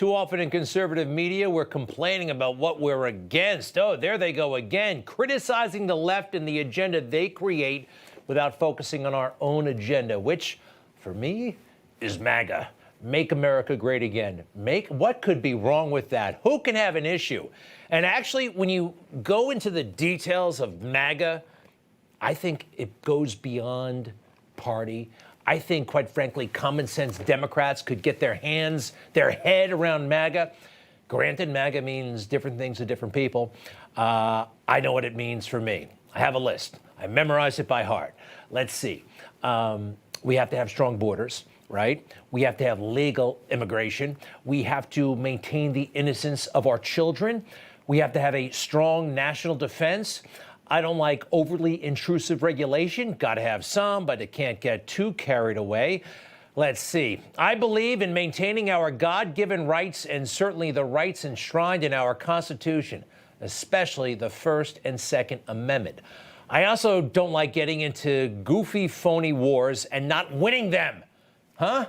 Too often in conservative media, we're complaining about what we're against. Oh, there they go again, criticizing the left and the agenda they create without focusing on our own agenda, which, for me, is MAGA. Make America great again. What could be wrong with that? Who can have an issue? And actually, when you go into the details of MAGA, I think it goes beyond party. I think, quite frankly, common sense Democrats could get their head around MAGA. Granted, MAGA means different things to different people. I know what it means for me. I have a list. I memorized it by heart. Let's see. We have to have strong borders, right? We have to have legal immigration. We have to maintain the innocence of our children. We have to have a strong national defense. I don't like overly intrusive regulation. Got to have some, but it can't get too carried away. Let's see. I believe in maintaining our God-given rights and certainly the rights enshrined in our Constitution, especially the First and Second Amendment. I also don't like getting into goofy, phony wars and not winning them. Huh?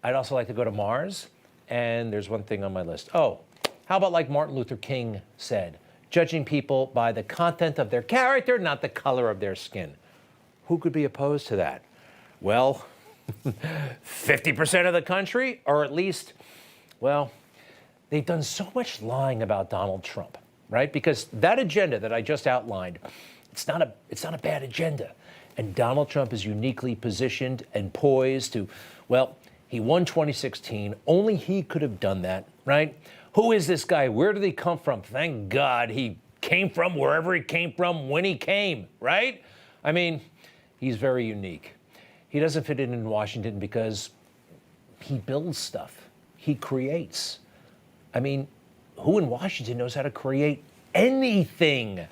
I'd also like to go to Mars. And there's one thing on my list. Oh, how about like Martin Luther King said, judging people by the content of their character, not the color of their skin. Who could be opposed to that? Well, 50% of the country, or at least, well, they've done so much lying about Donald Trump, right? Because that agenda that I just outlined, it's not a bad agenda. And Donald Trump is uniquely positioned and poised to, well, he won 2016. Only he could have done that, right? Who is this guy? Where did he come from? Thank God he came from wherever he came from when he came, right? I mean, he's very unique. He doesn't fit in Washington because he builds stuff. He creates. I mean, who in Washington knows how to create anything?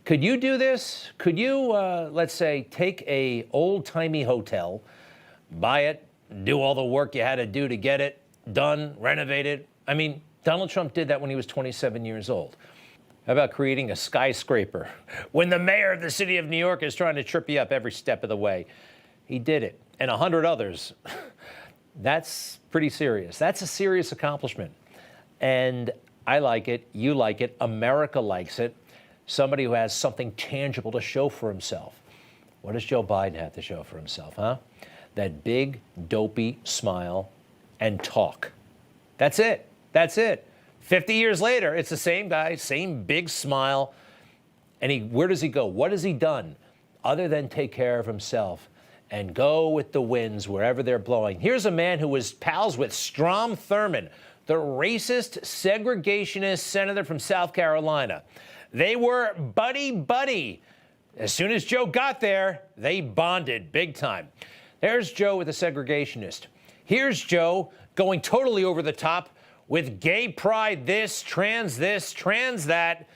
Could you do this? Could you, let's say, take a old-timey hotel, buy it, do all the work you had to do to get it done, renovate it? I mean, Donald Trump did that when he was 27 years old. How about creating a skyscraper when the mayor of the city of New York is trying to trip you up every step of the way? He did it, and 100 others. That's pretty serious. That's a serious accomplishment. And I like it, you like it, America likes it. Somebody who has something tangible to show for himself. What does Joe Biden have to show for himself, huh? That big, dopey smile and talk. That's it. That's it. 50 years later, it's the same guy, same big smile. And where does he go? What has he done other than take care of himself and go with the winds wherever they're blowing? Here's a man who was pals with Strom Thurmond, the racist, segregationist senator from South Carolina. They were buddy-buddy. As soon as Joe got there, they bonded big time. There's Joe with a segregationist. Here's Joe going totally over the top with gay pride this, trans that.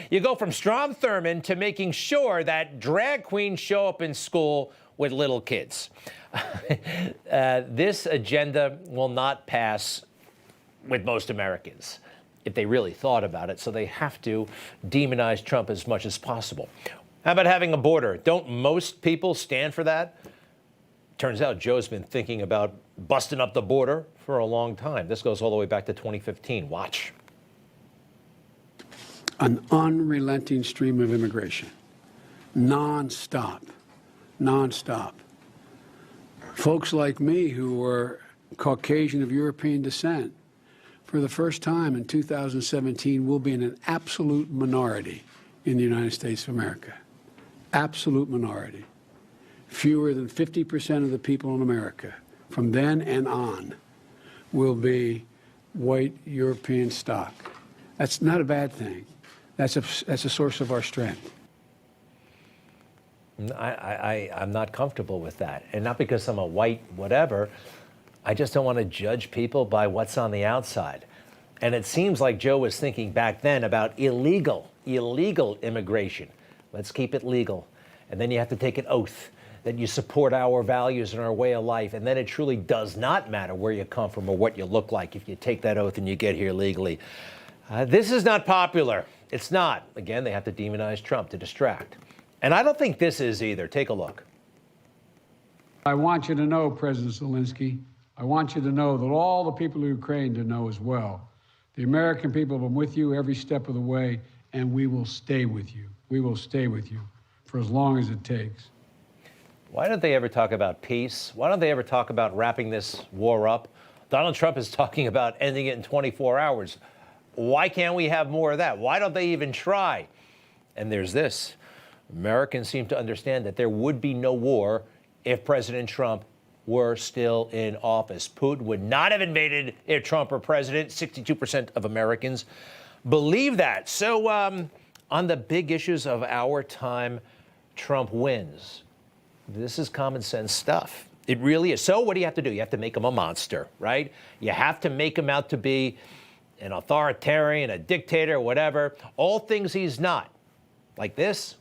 You go from Strom Thurmond to making sure that drag queens show up in school with little kids. This agenda will not pass with most Americans if they really thought about it, so they have to demonize Trump as much as possible. How about having a border? Don't most people stand for that? Turns out Joe's been thinking about busting up the border for a long time. This goes all the way back to 2015. Watch. An unrelenting stream of immigration, nonstop. Folks like me who were Caucasian of European descent, for the first time in 2017, will be in an absolute minority in the United States of America. Absolute minority. Fewer than 50% of the people in America from then and on will be white European stock. That's not a bad thing. That's a source of our strength. I'm not comfortable with that. And not because I'm a white whatever. I just don't want to judge people by what's on the outside. And it seems like Joe was thinking back then about illegal immigration. Let's keep it legal. And then you have to take an oath that you support our values and our way of life. And then it truly does not matter where you come from or what you look like if you take that oath and you get here legally. This is not popular. It's not. Again, they have to demonize Trump to distract. And I don't think this is either. Take a look. I want you to know, President Zelensky, I want you to know that all the people of Ukraine to know as well. The American people have been with you every step of the way, and we will stay with you. We will stay with you for as long as it takes. Why don't they ever talk about peace? Why don't they ever talk about wrapping this war up? Donald Trump is talking about ending it in 24 hours. Why can't we have more of that? Why don't they even try? And there's this. Americans seem to understand that there would be no war if President Trump were still in office. Putin would not have invaded if Trump were president. 62% of Americans believe that. So on the big issues of our time, Trump wins. This is common sense stuff. It really is. So what do you have to do? You have to make him a monster, right? You have to make him out to be an authoritarian, a dictator, whatever. All things he's not. Like this.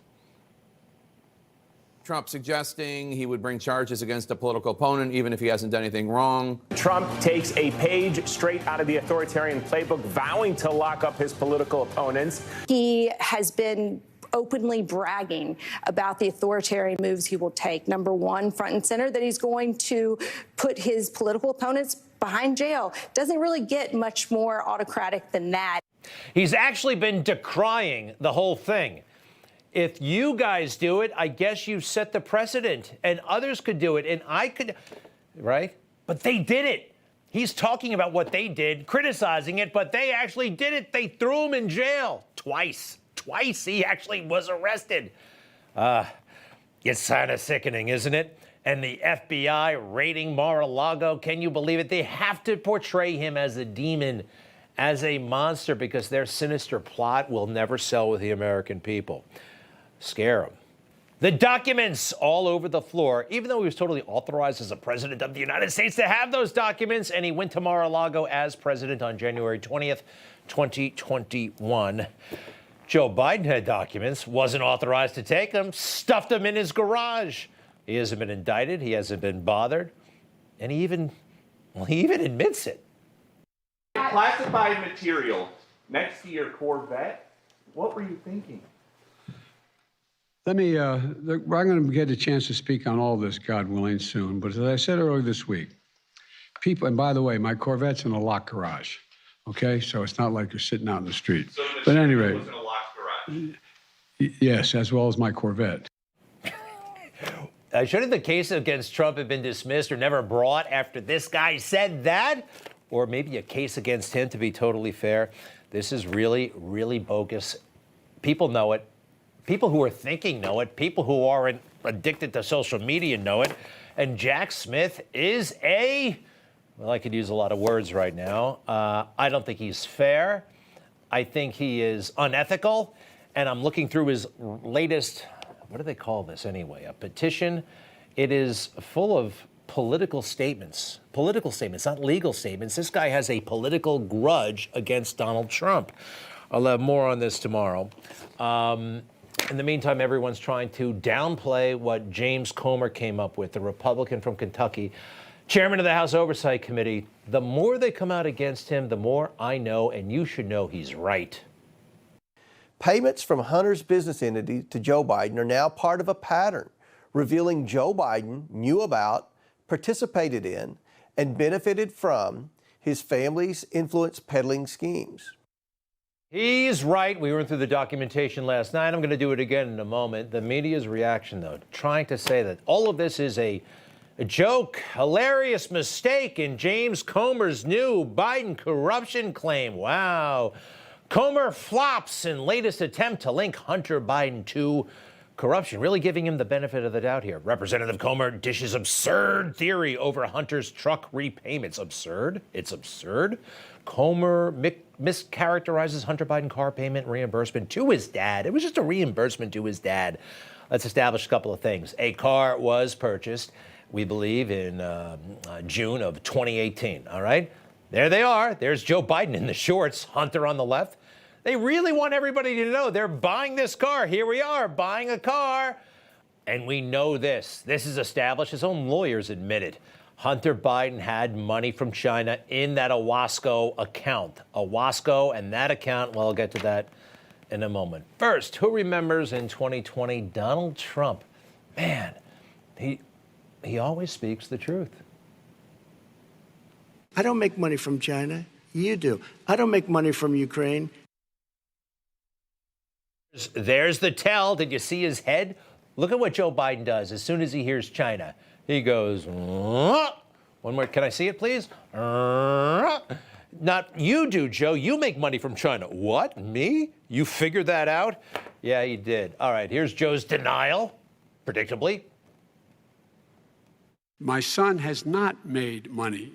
Trump suggesting he would bring charges against a political opponent even if he hasn't done anything wrong. Trump takes a page straight out of the authoritarian playbook, vowing to lock up his political opponents. He has been openly bragging about the authoritarian moves he will take. Number one, front and center, that he's going to put his political opponents behind jail. Doesn't really get much more autocratic than that. He's actually been decrying the whole thing. If you guys do it, I guess you set the precedent, and others could do it, and I could, right? But they did it. He's talking about what they did, criticizing it, but they actually did it. They threw him in jail twice. Twice he actually was arrested. It's kind of sickening, isn't it? And the FBI raiding Mar-a-Lago, can you believe it? They have to portray him as a demon, as a monster, because their sinister plot will never sell with the American people. Scare him. The documents all over the floor, even though he was totally authorized as a president of the United States to have those documents, and he went to Mar-a-Lago as president on January 20th, 2021. Joe Biden had documents, wasn't authorized to take them, stuffed them in his garage. He hasn't been indicted. He hasn't been bothered. And he even admits it. Classified material next to your Corvette. What were you thinking? Let me, I'm going to get a chance to speak on all this, God willing, soon. But as I said earlier this week, people, and by the way, my Corvette's in a locked garage, okay? So it's not like you're sitting out in the street. So but anyway, was in a locked garage. Yes, as well as my Corvette. Shouldn't the case against Trump have been dismissed or never brought after this guy said that? Or maybe a case against him, to be totally fair. This is really, really bogus. People know it. People who are thinking know it. People who are addicted to social media know it. And Jack Smith is well, I could use a lot of words right now. I don't think he's fair. I think he is unethical. And I'm looking through his latest, what do they call this anyway? A petition. It is full of political statements, not legal statements. This guy has a political grudge against Donald Trump. I'll have more on this tomorrow. In the meantime, everyone's trying to downplay what James Comer came up with, the Republican from Kentucky, chairman of the House Oversight Committee. The more they come out against him, the more I know, and you should know he's right. Payments from Hunter's business entity to Joe Biden are now part of a pattern, revealing Joe Biden knew about, participated in, and benefited from his family's influence peddling schemes. He's right. We went through the documentation last night. I'm going to do it again in a moment. The media's reaction, though, trying to say that all of this is a joke, hilarious mistake in James Comer's new Biden corruption claim. Wow. Comer flops in latest attempt to link Hunter Biden to corruption, really giving him the benefit of the doubt here. Representative Comer dishes absurd theory over Hunter's truck repayments. Absurd? It's absurd. Comer mischaracterizes Hunter Biden car payment reimbursement to his dad. It was just a reimbursement to his dad. Let's establish a couple of things. A car was purchased, we believe, in June of 2018, all right? There they are. There's Joe Biden in the shorts, Hunter on the left. They really want everybody to know they're buying this car. Here we are, buying a car. And we know this. This is established. His own lawyers admit it. Hunter Biden had money from China in that Owasco account. Owasco and that account, well, I'll get to that in a moment. First, who remembers in 2020 Donald Trump? Man, he always speaks the truth. I don't make money from China. You do. I don't make money from Ukraine. There's the tell. Did you see his head? Look at what Joe Biden does as soon as he hears China. He goes, one more. Can I see it, please? Not you do, Joe. You make money from China. What? Me? You figured that out? Yeah, you did. All right, here's Joe's denial, predictably. My son has not made money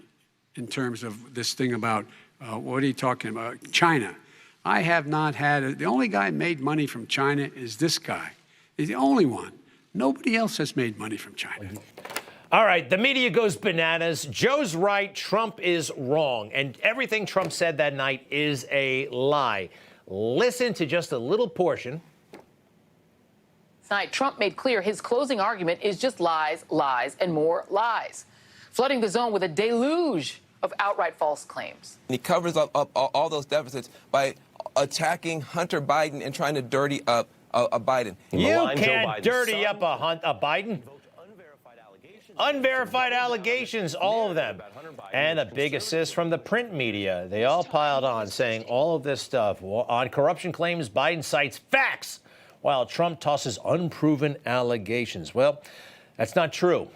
in terms of this thing about, what are you talking about? China. I have not had, the only guy made money from China is this guy. He's the only one. Nobody else has made money from China. All right, the media goes bananas. Joe's right, Trump is wrong. And everything Trump said that night is a lie. Listen to just a little portion. Tonight, Trump made clear his closing argument is just lies, lies, and more lies, flooding the zone with a deluge of outright false claims. He covers up all those deficits by attacking Hunter Biden and trying to dirty up a Biden. You can't dirty up a Biden. Unverified allegations, all of them. And a big assist from the print media. They all piled on saying all of this stuff. On corruption claims, Biden cites facts, while Trump tosses unproven allegations. Well, that's not true.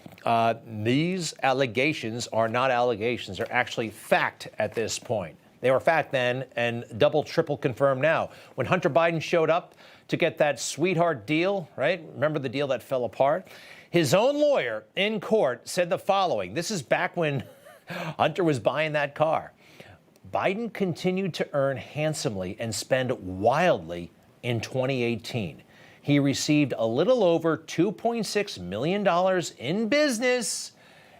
These allegations are not allegations. They're actually fact at this point. They were fact then and double, triple confirmed now. When Hunter Biden showed up to get that sweetheart deal, right? Remember the deal that fell apart? His own lawyer in court said the following. This is back when Hunter was buying that car. Biden continued to earn handsomely and spend wildly in 2018. He received a little over $2.6 million in business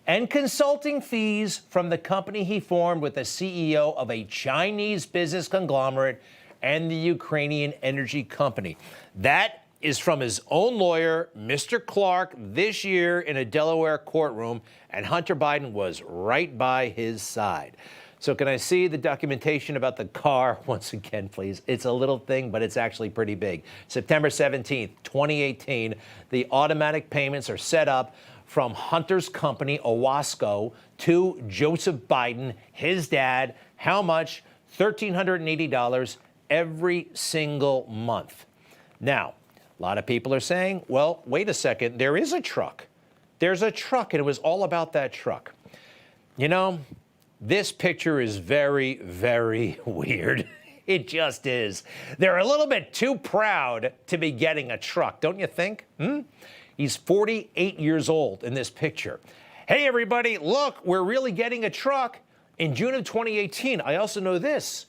and consulting fees from the company he formed with the CEO of a Chinese business conglomerate and the Ukrainian energy company. That is from his own lawyer, Mr. Clark, this year in a Delaware courtroom, and Hunter Biden was right by his side. So can I see the documentation about the car once again, please? It's a little thing, but it's actually pretty big. September 17th, 2018, the automatic payments are set up from Hunter's company, Owasco, to Joseph Biden, his dad. How much? $1,380 every single month. Now, a lot of people are saying, well, wait a second, there is a truck. There's a truck, and it was all about that truck. You know, this picture is very, very weird. It just is. They're a little bit too proud to be getting a truck, don't you think? He's 48 years old in this picture. Hey, everybody, look, we're really getting a truck in June of 2018. I also know this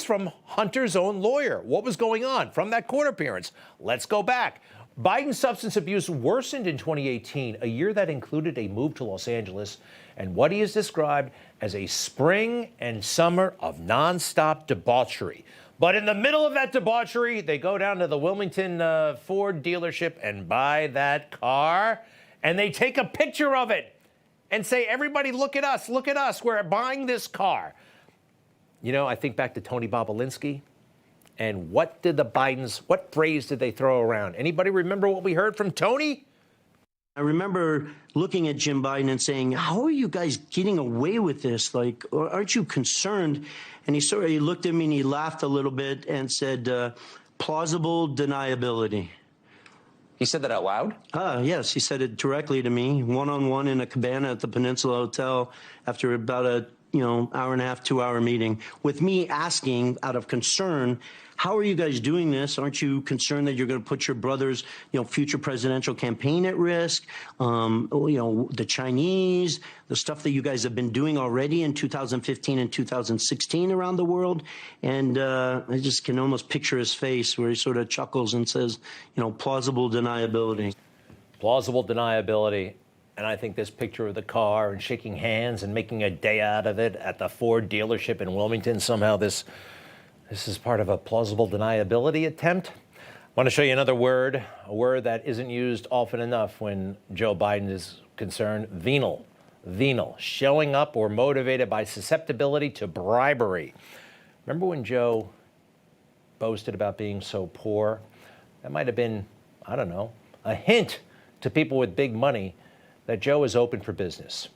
from Hunter's own lawyer. What was going on from that court appearance? Let's go back. Biden's substance abuse worsened in 2018, a year that included a move to Los Angeles and what he has described as a spring and summer of nonstop debauchery. But in the middle of that debauchery, they go down to the Wilmington Ford dealership and buy that car, and they take a picture of it and say, everybody, look at us, we're buying this car. You know, I think back to Tony Bobolinsky, and what phrase did they throw around? Anybody remember what we heard from Tony? I remember looking at Jim Biden and saying, how are you guys getting away with this? Like, aren't you concerned? And he looked at me and he laughed a little bit and said, plausible deniability. He said that out loud? Yes, he said it directly to me, one-on-one in a cabana at the Peninsula Hotel after about a hour and a half, 2-hour meeting, with me asking out of concern, how are you guys doing this? Aren't you concerned that you're going to put your brother's, future presidential campaign at risk? The Chinese, the stuff that you guys have been doing already in 2015 and 2016 around the world. And I just can almost picture his face where he sort of chuckles and says, plausible deniability. Plausible deniability. And I think this picture of the car and shaking hands and making a day out of it at the Ford dealership in Wilmington, somehow this is part of a plausible deniability attempt. I want to show you another word, a word that isn't used often enough when Joe Biden is concerned, venal. Venal, showing up or motivated by susceptibility to bribery. Remember when Joe boasted about being so poor? That might have been, I don't know, a hint to people with big money that Joe is open for business.